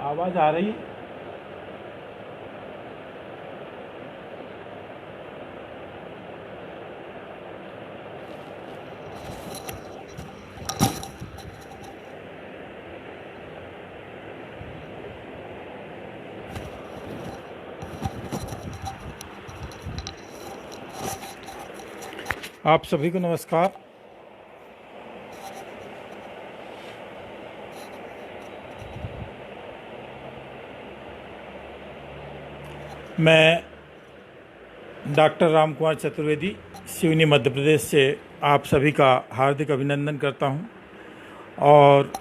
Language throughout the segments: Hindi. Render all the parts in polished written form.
आवाज़ आ रही है। आप सभी को नमस्कार। मैं डॉक्टर राम कुमार चतुर्वेदी सिवनी मध्य प्रदेश से आप सभी का हार्दिक अभिनंदन करता हूं। और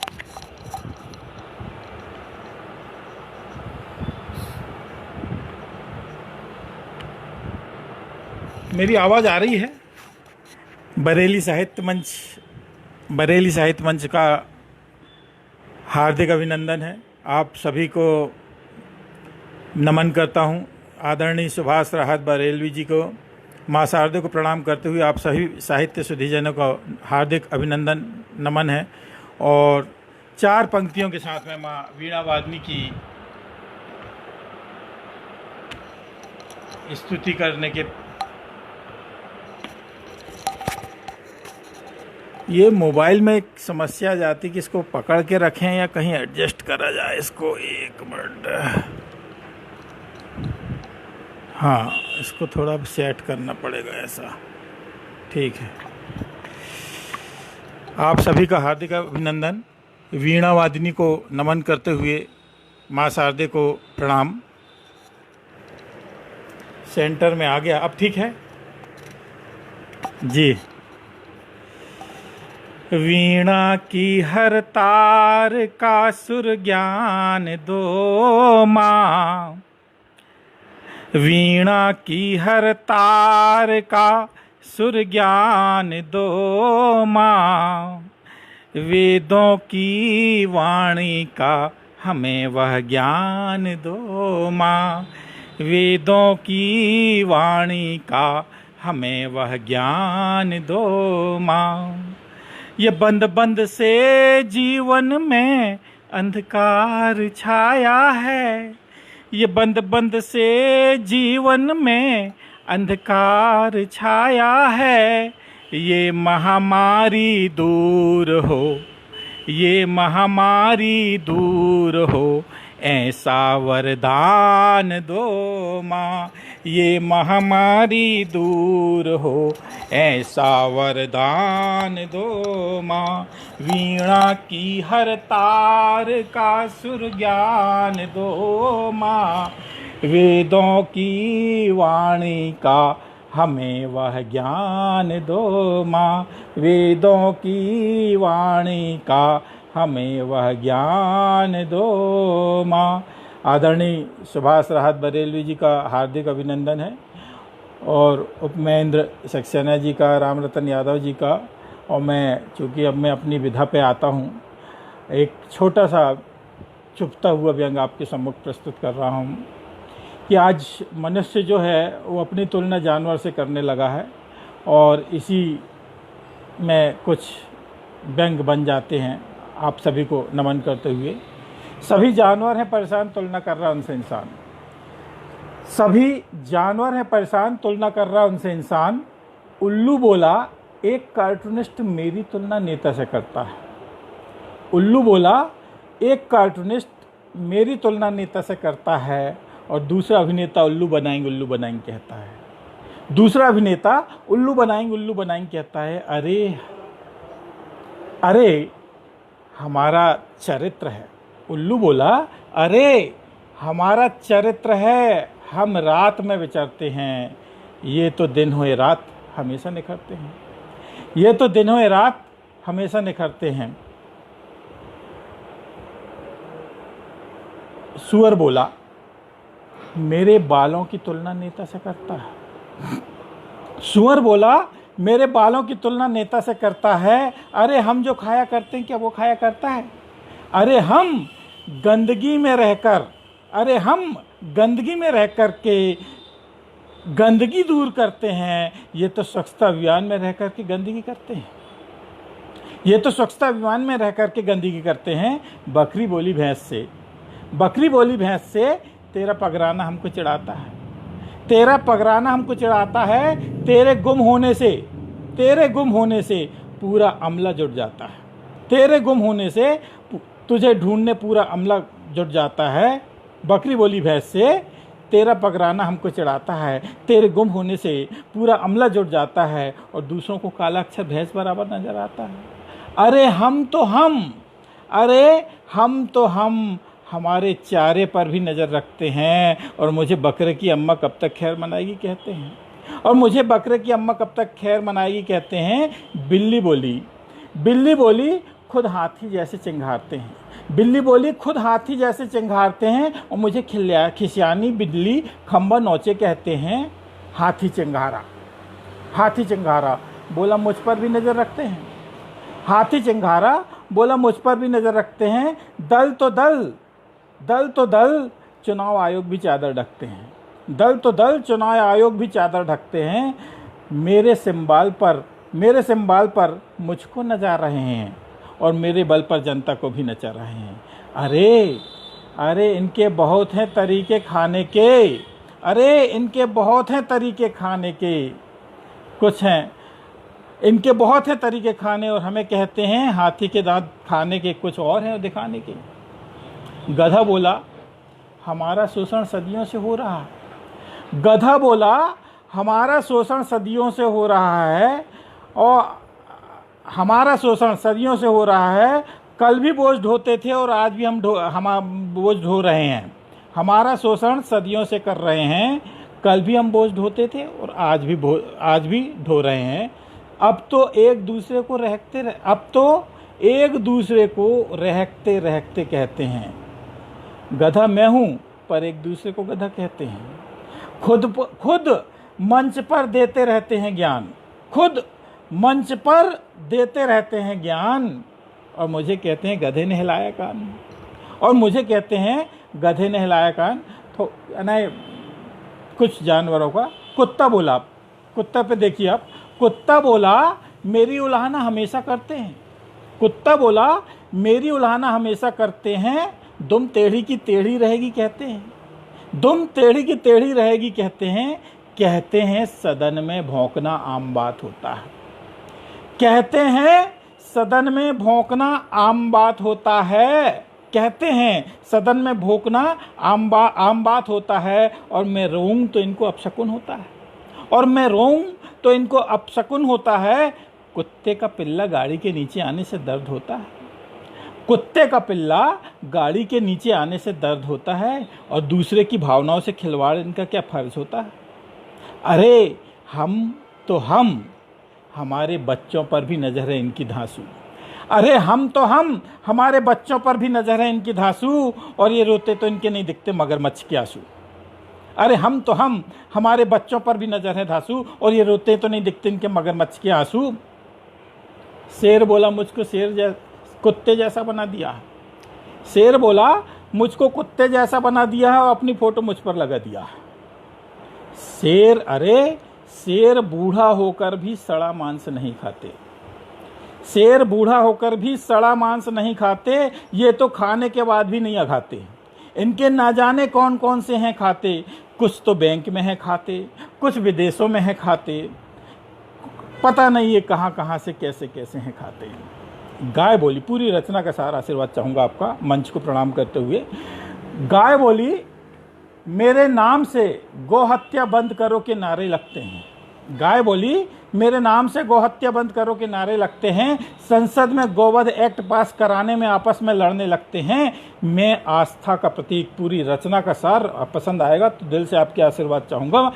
मेरी आवाज़ आ रही है। बरेली साहित्य मंच का हार्दिक अभिनंदन है। आप सभी को नमन करता हूं। आदरणीय सुभाष राहत बरेलवी जी को, माँ शारदे को प्रणाम करते हुए आप सभी साहित्य सुधीजनों को हार्दिक अभिनंदन नमन है। और 4 पंक्तियों के साथ में माँ वीणा वादनी की स्तुति करने के, ये मोबाइल में एक समस्या आ जाती कि इसको पकड़ के रखें या कहीं एडजस्ट करा जाए इसको। 1 मिनट, हाँ, इसको थोड़ा सेट करना पड़ेगा ऐसा। ठीक है। आप सभी का हार्दिक अभिनंदन। वीणा वादिनी को नमन करते हुए माँ शारदे को प्रणाम। सेंटर में आ गया, अब ठीक है जी। वीणा की हर तार का सुर ज्ञान दो माँ, वीणा की हर तार का सुर ज्ञान दो माँ, वेदों की वाणी का हमें वह ज्ञान दो माँ, वेदों की वाणी का हमें वह ज्ञान दो माँ। ये बंद बंद से जीवन में अंधकार छाया है, ये बंद बंद से जीवन में अंधकार छाया है। ये महामारी दूर हो, ये महामारी दूर हो, ऐसा वरदान दो माँ, ये महामारी दूर हो, ऐसा वरदान दो माँ। वीणा की हर तार का सुर ज्ञान दो माँ, वेदों की वाणी का हमें वह ज्ञान दो माँ, वेदों की वाणी का हमें वह ज्ञान दो माँ। आदरणीय सुभाष राहत बरेलवी जी का हार्दिक अभिनंदन है, और उपमहेंद्र सक्सेना जी का, राम रतन यादव जी का। और मैं चूँकि अब मैं अपनी विधा पे आता हूँ, एक छोटा सा चुभता हुआ व्यंग आपके सम्मुख प्रस्तुत कर रहा हूँ कि आज मनुष्य जो है वो अपनी तुलना जानवर से करने लगा है, और इसी में कुछ व्यंग बन जाते हैं। आप सभी को नमन करते हुए, सभी जानवर हैं परेशान, तुलना कर रहा उनसे इंसान। सभी जानवर हैं परेशान, तुलना कर रहा उनसे इंसान। उल्लू बोला, एक कार्टूनिस्ट मेरी तुलना नेता से करता है। उल्लू बोला, एक कार्टूनिस्ट मेरी तुलना नेता से करता है, और दूसरा अभिनेता उल्लू बनाएंगे कहता है। दूसरा अभिनेता उल्लू बनाएंगे कहता है। अरे अरे हमारा चरित्र है। उल्लू बोला, अरे हमारा चरित्र है, हम रात में विचरते हैं, ये तो दिन होए रात हमेशा निखरते हैं, ये तो दिन होए रात हमेशा निखरते हैं। सुअर बोला, मेरे बालों की तुलना नेता से करता है। सुअर बोला, मेरे बालों की तुलना नेता से करता है। अरे हम जो खाया करते हैं क्या वो खाया करता है? अरे हम गंदगी में रहकर, अरे हम गंदगी में रह कर के गंदगी दूर करते हैं, ये तो स्वच्छता अभियान में रह कर के गंदगी करते हैं, ये तो स्वच्छता अभियान में रह कर के गंदगी करते हैं। बकरी बोली भैंस से, बकरी बोली भैंस से, तेरा पगराना हमको चिढ़ाता है, तेरा पगराना हमको चिढ़ाता है, तेरे गुम होने से पूरा अमला जुट जाता है, तेरे गुम होने से तुझे ढूंढने पूरा अमला जुट जाता है। बकरी बोली भैंस से, तेरा पगराना हमको चिढ़ाता है, तेरे गुम होने से पूरा अमला जुट जाता है, और दूसरों को काला अक्षर भैंस बराबर नजर आता है। अरे हम तो हम हमारे चारे पर भी नज़र रखते हैं, और मुझे बकरे की अम्मा कब तक खैर मनाएगी कहते हैं, और मुझे बकरे की अम्मा कब तक खैर मनाएगी कहते हैं। बिल्ली बोली खुद हाथी जैसे चिंघारते हैं, बिल्ली बोली खुद हाथी जैसे चिंघारते हैं, और मुझे खिसियानी बिल्ली खंबा नोचे कहते हैं। हाथी चिंघारा बोला मुझ पर भी नज़र रखते हैं, हाथी चिंघारा बोला मुझ पर भी नज़र रखते हैं। दल तो दल चुनाव आयोग भी चादर ढकते हैं, दल तो दल चुनाव आयोग भी चादर ढकते हैं। मेरे सिंबाल पर मुझको नचा रहे हैं, और मेरे बल पर जनता को भी नचा रहे हैं। अरे इनके बहुत हैं तरीके खाने के, इनके बहुत हैं तरीके खाने के, कुछ हैं इनके बहुत हैं तरीके खाने, और हमें कहते हैं हाथी के दांत खाने के, कुछ और हैं दिखाने के। गधा बोला हमारा शोषण सदियों से हो रहा है, गधा बोला हमारा शोषण सदियों से हो रहा है, और हमारा शोषण सदियों से हो रहा है। कल भी बोझ ढोते थे और आज भी हम बोझ ढो रहे हैं। हमारा शोषण सदियों से कर रहे हैं, कल भी हम बोझ ढोते थे और आज भी ढो रहे हैं। अब तो एक दूसरे को रहते कहते हैं। गधा मैं हूँ, पर एक दूसरे को गधा कहते हैं। खुद मंच पर देते रहते हैं ज्ञान, और मुझे कहते हैं गधे ने हिलाया कान। तो नहीं, कुछ जानवरों का कुत्ता बोला, कुत्ता पे देखिए आप, कुत्ता बोला मेरी उलाहना हमेशा करते हैं। दुम टेढ़ी की टेढ़ी रहेगी कहते हैं। कहते हैं सदन में भौंकना आम बात होता है, कहते हैं सदन में भौंकना आम बात होता है, और मैं रोऊं तो इनको अपशकुन होता है। कुत्ते का पिल्ला गाड़ी के नीचे आने से दर्द होता है, और दूसरे की भावनाओं से खिलवाड़ इनका क्या फर्ज होता है। अरे हम हमारे बच्चों पर भी नजर है इनकी धांसू, और ये रोते तो इनके नहीं दिखते मगरमच्छ के आंसू। हमारे बच्चों पर भी नजर है धांसू, और ये रोते तो नहीं दिखते इनके मगरमच्छ के आंसू। शेर बोला मुझको कुत्ते जैसा बना दिया है, और अपनी फोटो मुझ पर लगा दिया है। शेर बूढ़ा होकर भी सड़ा मांस नहीं खाते, ये तो खाने के बाद भी नहीं अघाते। इनके ना जाने कौन कौन से हैं खाते, कुछ तो बैंक में है खाते, कुछ विदेशों में है खाते, पता नहीं ये कहाँ से कैसे हैं खाते। गाय बोली, पूरी रचना का सारा आशीर्वाद चाहूँगा आपका मंच को प्रणाम करते हुए। गाय बोली मेरे नाम से गौ हत्या बंद करो के नारे लगते हैं। संसद में गोवध एक्ट पास कराने में आपस में लड़ने लगते हैं। मैं आस्था का प्रतीक, पूरी रचना का सार पसंद आएगा तो दिल से आपके आशीर्वाद चाहूँगा।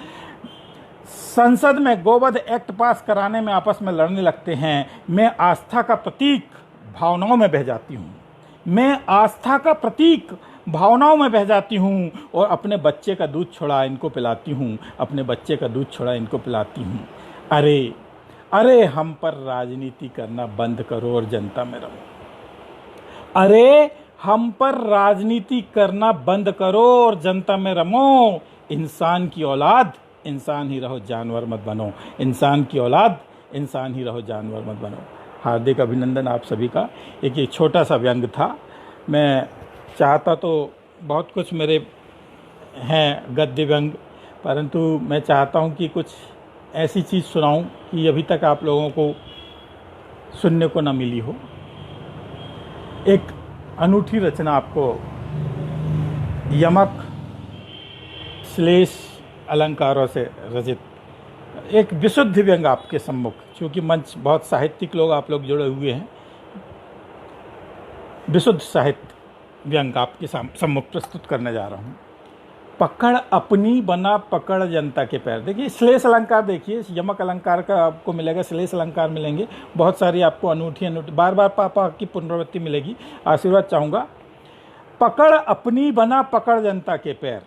संसद में गोवध एक्ट पास कराने में आपस में लड़ने लगते हैं। मैं आस्था का प्रतीक भावनाओं में बह जाती हूँ, और अपने बच्चे का दूध छोड़ा इनको पिलाती हूँ। अरे हम पर राजनीति करना बंद करो और जनता में रहो। इंसान की औलाद इंसान ही रहो, जानवर मत बनो। हार्दिक अभिनंदन आप सभी का। एक छोटा सा व्यंग था, मैं चाहता तो बहुत कुछ मेरे हैं गद्य व्यंग, परंतु मैं चाहता हूँ कि कुछ ऐसी चीज़ सुनाऊँ कि अभी तक आप लोगों को सुनने को न मिली हो। एक अनूठी रचना आपको यमक श्लेष अलंकारों से रचित एक विशुद्ध व्यंग आपके सम्मुख, क्योंकि मंच बहुत साहित्यिक लोग आप लोग जुड़े हुए हैं, विशुद्ध साहित्य व्यंग आपके सम्मुख प्रस्तुत करने जा रहा हूँ। पकड़ अपनी बना पकड़ जनता के पैर। देखिए श्लेष अलंकार, देखिए यमक अलंकार का आपको मिलेगा, श्लेष अलंकार मिलेंगे, बहुत सारी आपको अनूठी बार बार पापा की पुनरावृत्ति मिलेगी। आशीर्वाद चाहूँगा। पकड़ अपनी बना पकड़ जनता के पैर,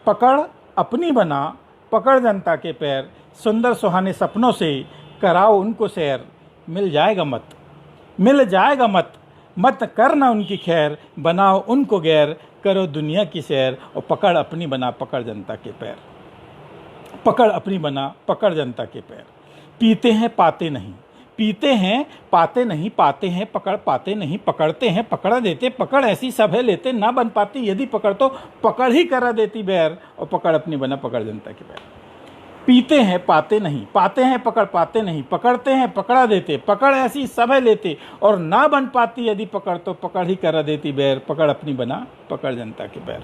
पकड़ अपनी बना पकड़ जनता के पैर, सुंदर सुहाने सपनों से कराओ उनको सैर, मिल जाएगा मत, मिल जाएगा मत, मत करना उनकी खैर, बनाओ उनको गैर, करो दुनिया की सैर, और पकड़ अपनी बना पकड़ जनता के पैर, पकड़ अपनी बना पकड़ जनता के पैर। पीते हैं पाते नहीं, पीते हैं पाते नहीं, पाते हैं पकड़ पाते नहीं, पकड़ते हैं पकड़ देते, पकड़ ऐसी सब है लेते ना बन पाती, यदि पकड़ तो पकड़ ही करा देती बैर, और पकड़ अपनी बना पकड़ जनता के पैर। पीते हैं पाते नहीं, पाते हैं पकड़ पाते नहीं, पकड़ते हैं पकड़ा देते, पकड़ ऐसी सब है लेते, और ना बन पाती यदि पकड़ तो पकड़ ही करा देती बैर, पकड़ अपनी बना पकड़ जनता के पैर।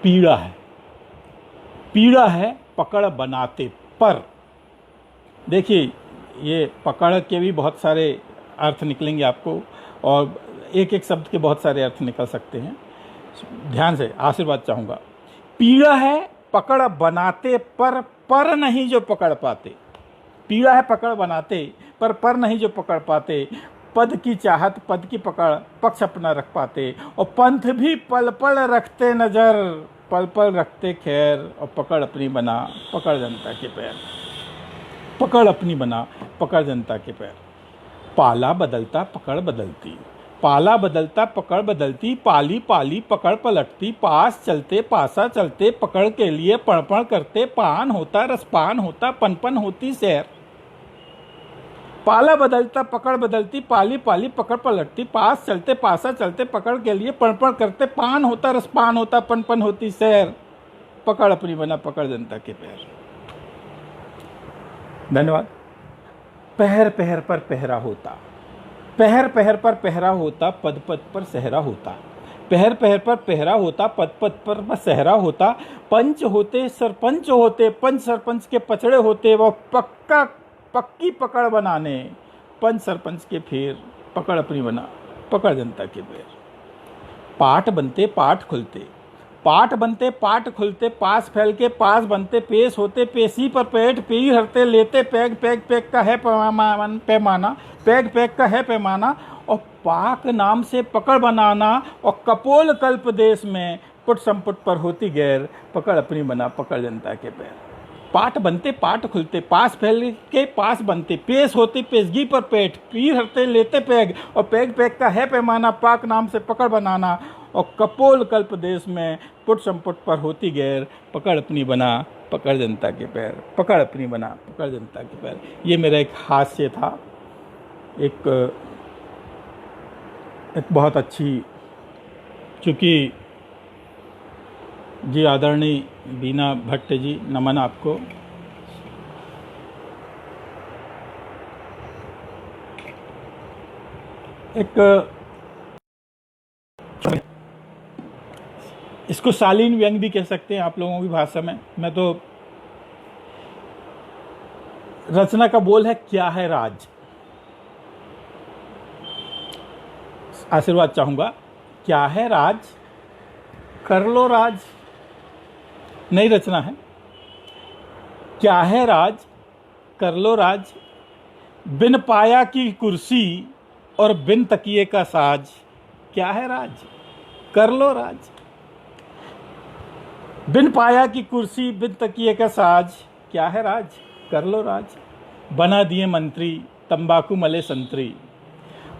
पीड़ा है, पीड़ा है पकड़ बनाते पर। देखिए ये पकड़ के भी बहुत सारे अर्थ निकलेंगे आपको, और एक एक शब्द के बहुत सारे अर्थ निकल सकते हैं। ध्यान से आशीर्वाद चाहूँगा। पीड़ा है पकड़ बनाते पर नहीं जो पकड़ पाते। पीड़ा है पकड़ बनाते पर नहीं जो पकड़ पाते, पद की चाहत पद की पकड़ पक्ष अपना रख पाते, और पंथ भी पल पल रखते नजर, पल पल रखते खैर, और पकड़ अपनी बना पकड़ जनता के पैर, पकड़ अपनी बना पकड़ जनता के पैर। पाला बदलता पकड़ बदलती, पाला बदलता पकड़ बदलती, पाली पाली पकड़ पलटती, पास चलते पासा चलते, पकड़ के लिए पणपण करते, पान होता रसपान होता, पनपन होती सैर। पाला बदलता पकड़ बदलती, पाली पाली पकड़ पलटती, पास चलते पासा चलते, पकड़ के लिए पणपण करते, पान होता रसपान होता, पनपन होती सैर, पकड़ अपनी बना पकड़ जनता के पैर। धन्यवाद। पहर पहर पर पहरा होता, पहर पहर पर पहरा होता, पद पद पर सहरा होता, पहर पहर पर पहरा होता, पद पद पर सहरा होता, पंच होते सरपंच होते, पंच सरपंच के पचड़े होते, वह पक्की पकड़ बनाने, पंच सरपंच के फिर पकड़ अपनी बना पकड़ जनता के पैर। पाठ बनते पाठ खुलते, पाठ बनते पाठ खुलते, पास फैल के पास बनते, पेश होते पेशी पर पेट, पीर हरते लेते पैग, पैग पैग का है पैमाना, पैग पैग का है पैमाना, और पाक नाम से पकड़ बनाना, और कपोल कल्प देश में पुट संपुट पर होती गैर, पकड़ अपनी बना पकड़ जनता के पैर। पाठ बनते पाठ खुलते, पास फैल के पास बनते, पेश होते पेशगी पर पेट, पीर हरते लेते पैग, और पैग पैग का है पैमाना, पाक नाम से पकड़ बनाना, और कपोल कल्प देश में पुट संपुट पर होती गैर, पकड़ अपनी बना पकड़ जनता के पैर, पकड़ अपनी बना पकड़ जनता के पैर। ये मेरा एक हास्य था, एक बहुत अच्छी, चूँकि जी आदरणीय बीना भट्ट जी, नमन आपको। एक इसको शालीन व्यंग भी कह सकते हैं आप लोगों की भाषा में। मैं तो, रचना का बोल है क्या है राज। आशीर्वाद चाहूँगा। क्या है राज कर लो राज, नई रचना है। क्या है राज कर लो राज, बिन पाया की कुर्सी और बिन तकिए का साज, क्या है राज कर लो राज। बिन पाया की कुर्सी बिन तकिए का साज, क्या है राज कर लो राज। बना दिए मंत्री तंबाकू मले संतरी,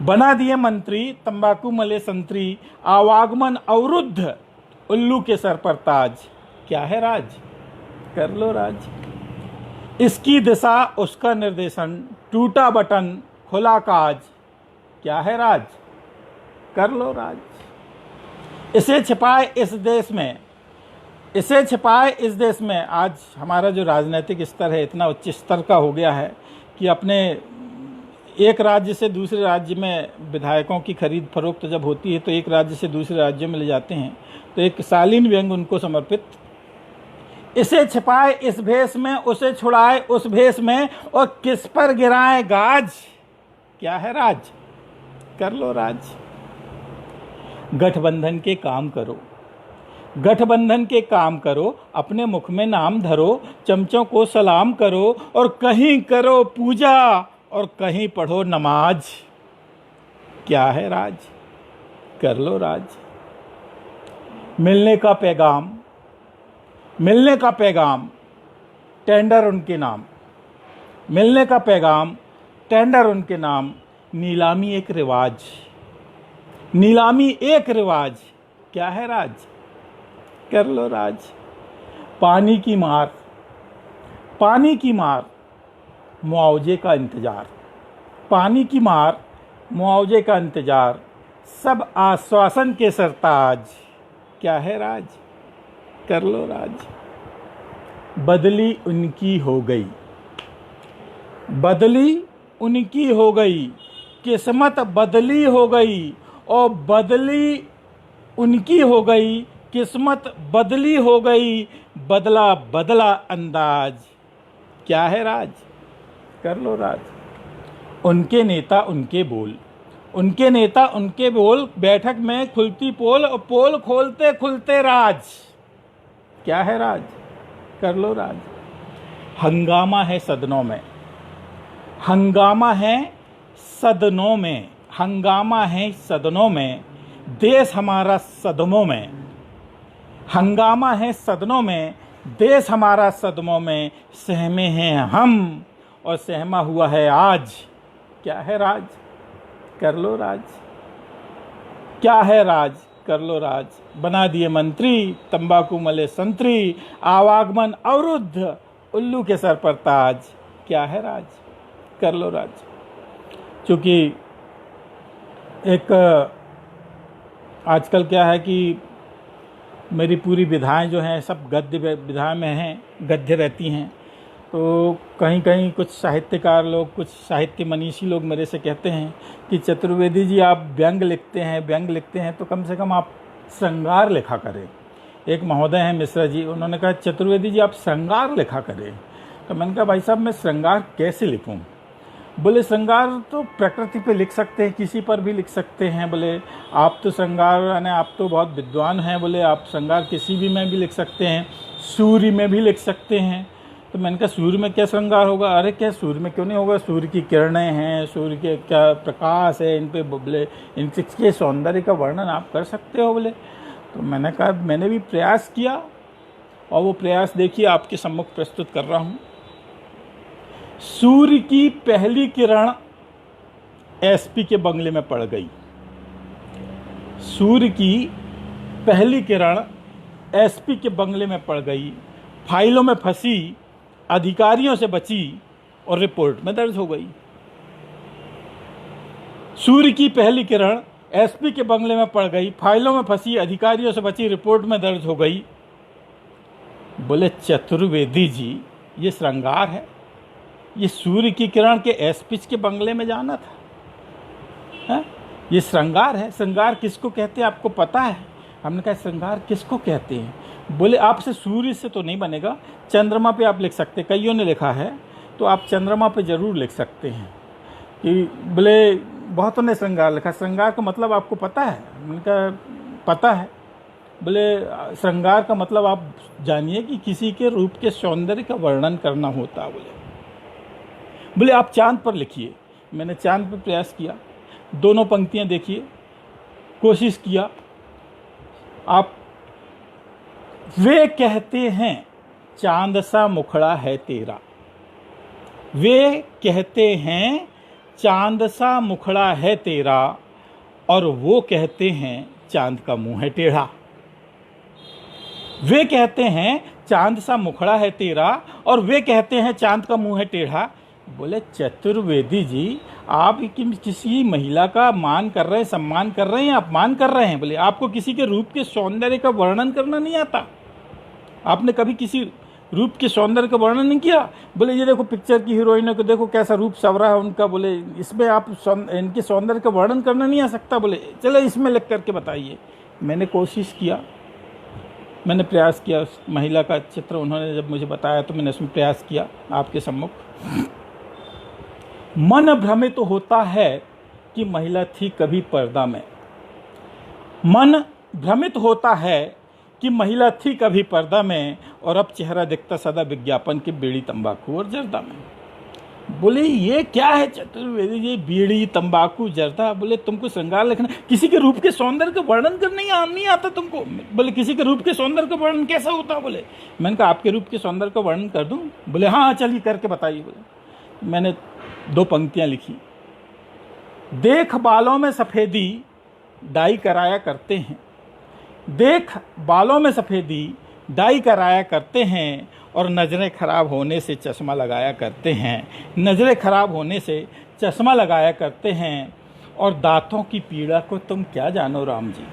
बना दिए मंत्री तंबाकू मले संतरी, आवागमन अवरुद्ध उल्लू के सर पर ताज, क्या है राज कर लो राज। इसकी दिशा उसका निर्देशन, टूटा बटन खुला काज, क्या है राज कर लो राज। इसे छिपाए इस देश में, इसे छिपाए इस देश में। आज हमारा जो राजनीतिक स्तर है इतना उच्च स्तर का हो गया है कि अपने एक राज्य से दूसरे राज्य में विधायकों की खरीद फरोख्त जब होती है तो एक राज्य से दूसरे राज्य में ले जाते हैं, तो एक शालीन व्यंग उनको समर्पित। इसे छिपाए इस भेष में, उसे छुड़ाए उस भेष में, और किस पर गिराए गाज। क्या है राज? कर लो राज। गठबंधन के काम करो, गठबंधन के काम करो, अपने मुख में नाम धरो, चमचों को सलाम करो, और कहीं करो पूजा और कहीं पढ़ो नमाज। क्या है राज? कर लो राज। मिलने का पैगाम, मिलने का पैगाम, टेंडर उनके नाम। मिलने का पैगाम, टेंडर उनके नाम। नीलामी एक रिवाज, नीलामी एक रिवाज। क्या है राज? कर लो राज। पानी की मार, पानी की मार, मुआवजे का इंतजार। पानी की मार, मुआवजे का इंतजार, सब आश्वासन के सरताज। क्या है राज? कर लो राज। बदली उनकी हो गई, बदली उनकी हो गई, किस्मत बदली हो गई, और बदली उनकी हो गई, किस्मत बदली हो गई, बदला बदला अंदाज। क्या है राज? कर लो राज। उनके नेता उनके बोल, उनके नेता उनके बोल, बैठक में खुलती पोल और पोल खोलते खुलते राज। क्या है राज? कर लो राज। हंगामा है सदनों में, हंगामा है सदनों में, हंगामा है सदनों में, देश हमारा सदमों में। हंगामा है सदनों में, देश हमारा सदमों में, सहमे हैं हम और सहमा हुआ है आज। क्या है राज? कर लो राज। क्या है राज? कर लो राज। बना दिए मंत्री, तंबाकू मले संतरी, आवागमन अवरुद्ध, उल्लू के सर पर ताज। क्या है राज? कर लो राज। क्योंकि एक आजकल क्या है कि मेरी पूरी विधाएं जो हैं सब गद्य विधा में हैं, गद्य रहती हैं। तो कहीं कहीं कुछ साहित्यकार लोग, कुछ साहित्य मनीषी लोग मेरे से कहते हैं कि चतुर्वेदी जी आप व्यंग लिखते हैं, व्यंग लिखते हैं तो कम से कम आप श्रृंगार लिखा करें। एक महोदय हैं मिश्रा जी, उन्होंने कहा चतुर्वेदी जी आप श्रृंगार लिखा करें। तो मैंने कहा भाई साहब मैं श्रृंगार कैसे लिखूं? बोले श्रृंगार तो प्रकृति पे लिख सकते हैं, किसी पर भी लिख सकते हैं। बोले आप तो श्रृंगार यानी आप तो बहुत विद्वान हैं, बोले आप श्रृंगार किसी भी में भी लिख सकते हैं, सूर्य में भी लिख सकते हैं। तो मैंने कहा सूर्य में क्या श्रृंगार होगा? अरे क्या सूर्य में क्यों नहीं होगा, सूर्य की किरणें हैं, सूर्य के क्या प्रकाश है, इन पे बोले इनके सौंदर्य का वर्णन आप कर सकते हो। बोले तो मैंने कहा मैंने भी प्रयास किया और वो प्रयास देखिए आपके सम्मुख प्रस्तुत कर रहा हूँ। सूर्य की पहली किरण एसपी के बंगले में पड़ गई। सूर्य की पहली किरण एसपी के बंगले में पड़ गई, फाइलों में फंसी, अधिकारियों से बची और रिपोर्ट में दर्ज हो गई। सूर्य की पहली किरण एसपी के बंगले में पड़ गई, फाइलों में फंसी, अधिकारियों से बची, रिपोर्ट में दर्ज हो गई। बोले चतुर्वेदी जी ये श्रृंगार है? ये सूर्य की किरण के एसपी के बंगले में जाना था? है? ये श्रृंगार है। श्रृंगार किसको कहते हैं आपको पता है? हमने कहा श्रृंगार किसको कहते हैं? बोले आपसे सूर्य से तो नहीं बनेगा, चंद्रमा पे आप लिख सकते, कईयों ने लिखा है, तो आप चंद्रमा पे जरूर लिख सकते हैं। कि बोले बहुतों ने श्रृंगार लिखा, श्रृंगार का मतलब आपको पता है? हमने कहा पता है। बोले श्रृंगार का मतलब आप जानिए कि किसी के रूप के सौंदर्य का वर्णन करना होता है। बोले आप चांद पर लिखिए। मैंने चांद पर प्रयास किया, दोनों पंक्तियां देखिए, कोशिश किया। आप वे कहते हैं चांद सा मुखड़ा है तेरा, वे कहते हैं चांद सा मुखड़ा है तेरा, और वो कहते हैं चांद का मुंह है टेढ़ा। वे कहते हैं चांद सा मुखड़ा है तेरा और वे कहते हैं चांद का मुंह है टेढ़ा। बोले चतुर्वेदी जी आप किसी महिला का मान कर रहे हैं, सम्मान कर रहे हैं या अपमान कर रहे हैं? बोले आपको किसी के रूप के सौंदर्य का वर्णन करना नहीं आता? आपने कभी किसी रूप के सौंदर्य का वर्णन नहीं किया? बोले ये देखो पिक्चर की हीरोइनों को देखो कैसा रूप सवरा है उनका, बोले इसमें आप इनके सौंदर्य का वर्णन करना नहीं आ सकता? बोले चलो इसमें लिख करके बताइए। मैंने कोशिश किया, मैंने प्रयास किया। उस महिला का चित्र उन्होंने जब मुझे बताया तो मैंने उसमें प्रयास किया आपके सम्मुख। मन भ्रमित तो होता है कि महिला थी कभी पर्दा में। मन भ्रमित होता है कि महिला थी कभी पर्दा में और अब चेहरा दिखता सदा विज्ञापन के बीड़ी तंबाकू और जर्दा में। बोले ये क्या है चतुर्वेदी जी, बीड़ी तंबाकू जर्दा? बोले तुमको श्रृंगार लिखना, किसी के रूप के सौंदर्य का वर्णन करना नहीं आता तुमको? बोले किसी के रूप के सौंदर्य का वर्णन कैसा होता? बोले मैंने कहा आपके रूप के सौंदर्य का वर्णन कर दूं? बोले हाँ चलिए करके बताइए। बोले मैंने 2 पंक्तियां लिखी। देख बालों में सफ़ेदी डाई कराया करते हैं, देख बालों में सफ़ेदी डाई कराया करते हैं और नज़रें ख़राब होने से चश्मा लगाया करते हैं, नज़रें ख़राब होने से चश्मा लगाया करते हैं। और दांतों की पीड़ा को तुम क्या जानो राम जी,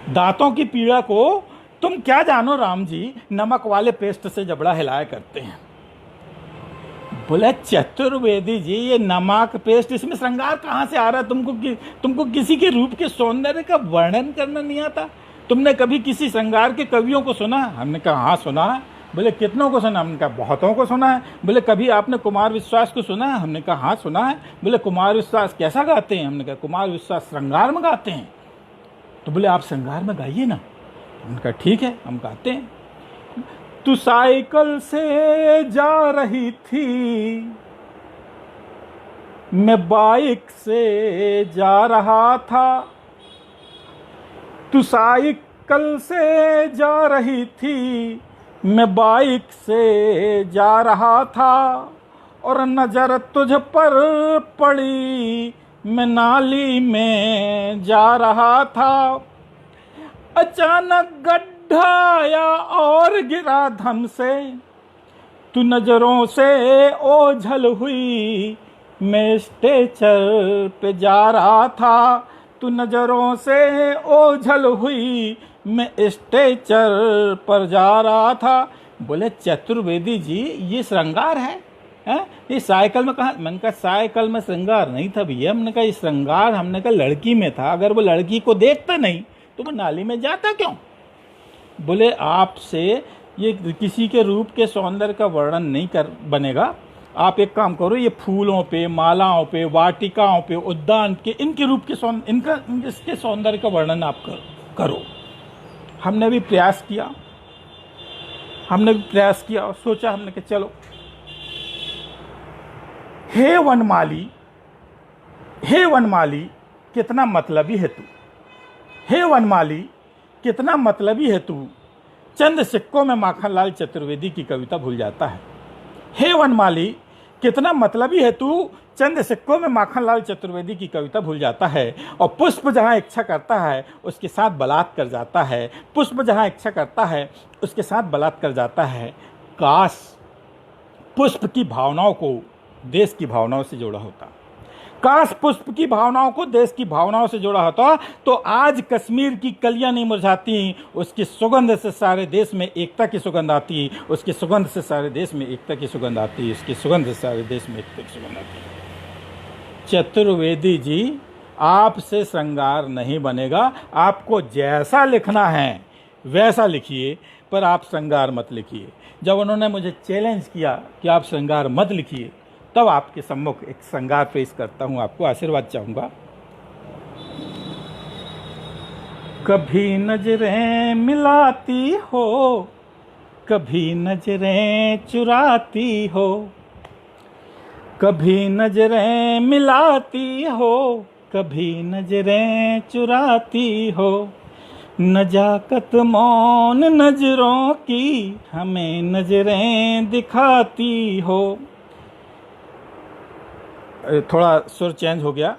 दांतों की पीड़ा को तुम क्या जानो राम जी, नमक वाले पेस्ट से जबड़ा हिलाया करते हैं। बोले चतुर्वेदी जी ये नमक पेस्ट, इसमें श्रृंगार कहाँ से आ रहा है? तुमको किसी के रूप के सौंदर्य का वर्णन करना नहीं आता? तुमने कभी किसी श्रृंगार के कवियों को सुना? हमने कहा हाँ सुना है। बोले कितनों को सुना? हमने कहा बहुतों को सुना है। बोले कभी आपने कुमार विश्वास को सुना है? हमने कहा हाँ सुना है। बोले कुमार विश्वास कैसा गाते हैं? हमने कहा कुमार विश्वास श्रृंगार में गाते हैं। तो बोले आप श्रृंगार में गाइए ना। हमने कहा ठीक है हम गाते हैं। तू साइकिल से जा रही थी, मैं बाइक से जा रहा था, तू साइकिल से जा रही थी, मैं बाइक से जा रहा था और नजर तुझ पर पड़ी, मैं नाली में जा रहा था। अचानक गड्ढा आया और गिरा धम से, तू नजरों से ओझल हुई, मैं स्ट्रेचर पे जा रहा था, तू नजरों से ओझल हुई, मैं स्ट्रेचर पर जा रहा था। बोले चतुर्वेदी जी ये श्रृंगार है? ये साइकिल में कहा? मैंने कहा साइकिल में श्रृंगार नहीं था भैया। हमने कहा ये श्रृंगार हमने कहा लड़की में था। अगर वो लड़की को देखता नहीं तो वो नाली में जाता क्यों? बोले आपसे ये किसी के रूप के सौंदर्य का वर्णन नहीं कर बनेगा। आप एक काम करो, ये फूलों पे, मालाओं पे, वाटिकाओं पे, उद्यान के, इनके रूप के इसके सौंदर्य का वर्णन आप करो। हमने भी प्रयास किया, और सोचा, हमने कि चलो हे वनमाली, हे वनमाली कितना मतलबी है तू, हे वनमाली कितना मतलबी है तू, चंद सिक्कों में माखनलाल चतुर्वेदी की कविता भूल जाता है। हे वनमाली कितना मतलबी है तू, चंद सिक्कों में माखनलाल चतुर्वेदी की कविता भूल जाता है। और पुष्प जहाँ इच्छा करता है उसके साथ बलात् कर जाता है, पुष्प जहाँ इच्छा करता है उसके साथ बलात् कर जाता है। काश पुष्प की भावनाओं को देश की भावनाओं से जोड़ा होता, काश पुष्प की भावनाओं को देश की भावनाओं से जोड़ा होता तो आज कश्मीर की कलियां नहीं मुरझाती, उसकी सुगंध से सारे देश में एकता की सुगंध आती, उसकी सुगंध से सारे देश में एकता की सुगंध आती, उसकी सुगंध से सारे देश में एकता की सुगंध आती। चतुर्वेदी जी आपसे श्रृंगार नहीं बनेगा। आपको जैसा लिखना है वैसा लिखिए, पर आप श्रृंगार मत लिखिए। जब उन्होंने मुझे चैलेंज किया कि आप श्रृंगार मत लिखिए, तब आपके सम्मुख एक श्रृंगार पेश करता हूं, आपको आशीर्वाद चाहूंगा। कभी नजरें मिलाती हो, कभी नजरें चुराती हो, कभी नजरें मिलाती हो, कभी नजरें चुराती हो, नजाकत मौन नजरों की हमें नजरें दिखाती हो। थोड़ा सुर चेंज हो गया।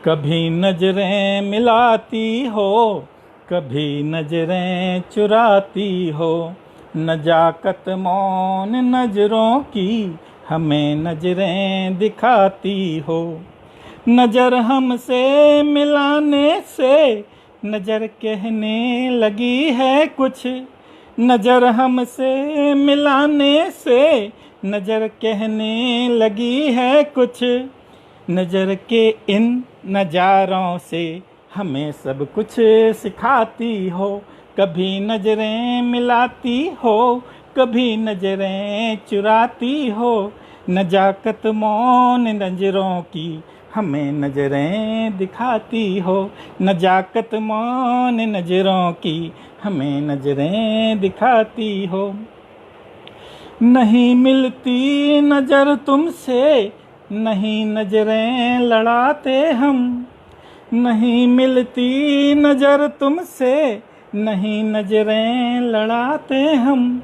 कभी नजरें मिलाती हो, कभी नजरें चुराती हो, नजाकत मौन नजरों की हमें नजरें दिखाती हो। नजर हमसे मिलाने से नजर कहने लगी है कुछ, नजर हमसे मिलाने से नजर कहने लगी है कुछ। नजर के इन नजारों से हमें सब कुछ सिखाती हो, कभी नजरें मिलाती हो, कभी नजरें चुराती हो, नजाकत मौन नजरों की हमें नजरें दिखाती हो, नजाकत मौन नजरों की हमें नजरें दिखाती हो। नहीं मिलती नजर तुमसे, नहीं नजरें लड़ाते हम, नहीं मिलती नजर तुमसे, नहीं नजरें लड़ाते हम।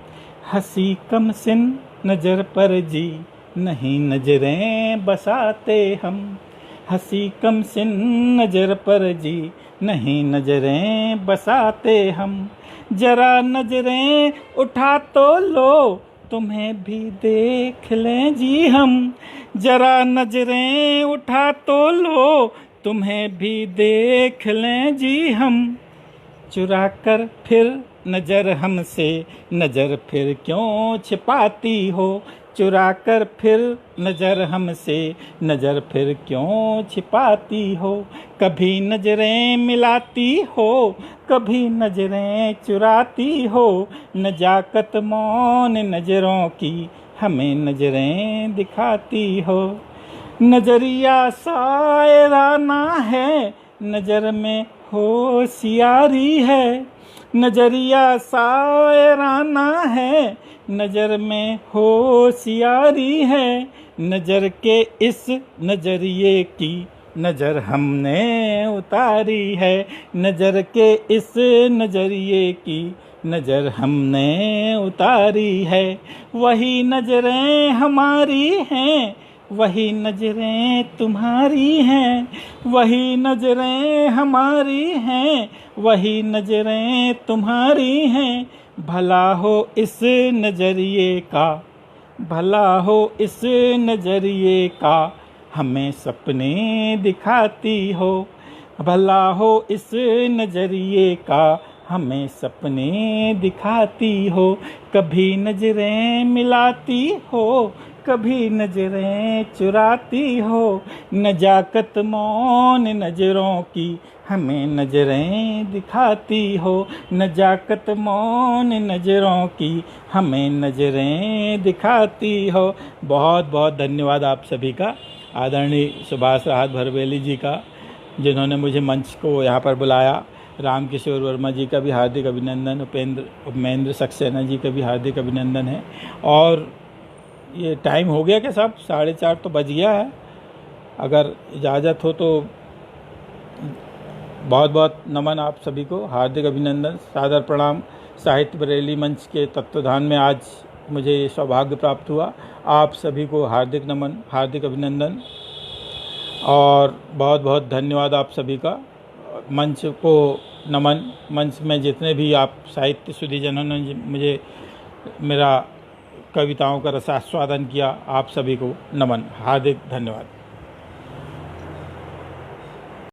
हंसी कम सिन नजर पर जी, नहीं नजरें बसाते हम, हंसी कम सिन नजर पर जी, नहीं नजरें बसाते हम। जरा नजरें उठा तो लो, तुम्हें भी देख लें जी हम, जरा नजरें उठा तो लो, तुम्हें भी देख लें जी हम। चुरा कर फिर नजर हमसे, नजर फिर क्यों छिपाती हो, चुरा कर फिर नजर हमसे, नजर फिर क्यों छिपाती हो। कभी नजरें मिलाती हो, कभी नजरें चुराती हो, नजाकत मौन नजरों की हमें नजरें दिखाती हो। नजरिया शायराना है, नजर में होशियारी है, नजरिया शायराना है, नजर में होशियारी है। नजर के इस नजरिए की नजर हमने उतारी है, नजर के इस नजरिए की नजर हमने उतारी है। वही नजरें हमारी हैं, वही नजरें तुम्हारी हैं, वही नजरें हमारी हैं, वही नजरें तुम्हारी हैं। भला हो इस नजरिए का, भला हो इस नजरिए का हमें सपने दिखाती हो, भला हो इस नजरिए का हमें सपने दिखाती हो। कभी नजरें मिलाती हो, कभी नजरें चुराती हो, नजाकत मौन नजरों की हमें नजरें दिखाती हो, नजाकत मौन नजरों की हमें नजरें दिखाती हो। बहुत बहुत धन्यवाद आप सभी का, आदरणीय सुभाष राहत भरवेली जी का, जिन्होंने मुझे मंच को यहाँ पर बुलाया। रामकिशोर वर्मा जी का भी हार्दिक अभिनंदन, उपेंद्र सक्सेना जी का भी हार्दिक अभिनंदन है। और ये टाइम हो गया क्या साहब? 4:30 तो बज गया है। अगर इजाज़त हो तो बहुत बहुत नमन आप सभी को, हार्दिक अभिनंदन, सादर प्रणाम। साहित्य बरेली मंच के तत्वाधान में आज मुझे ये सौभाग्य प्राप्त हुआ। आप सभी को हार्दिक नमन, हार्दिक अभिनंदन और बहुत बहुत धन्यवाद आप सभी का। मंच को नमन, मंच में जितने भी आप साहित्य सुधीजनों ने मुझे मेरा कविताओं का रसास्वादन किया, आप सभी को नमन, हार्दिक धन्यवाद।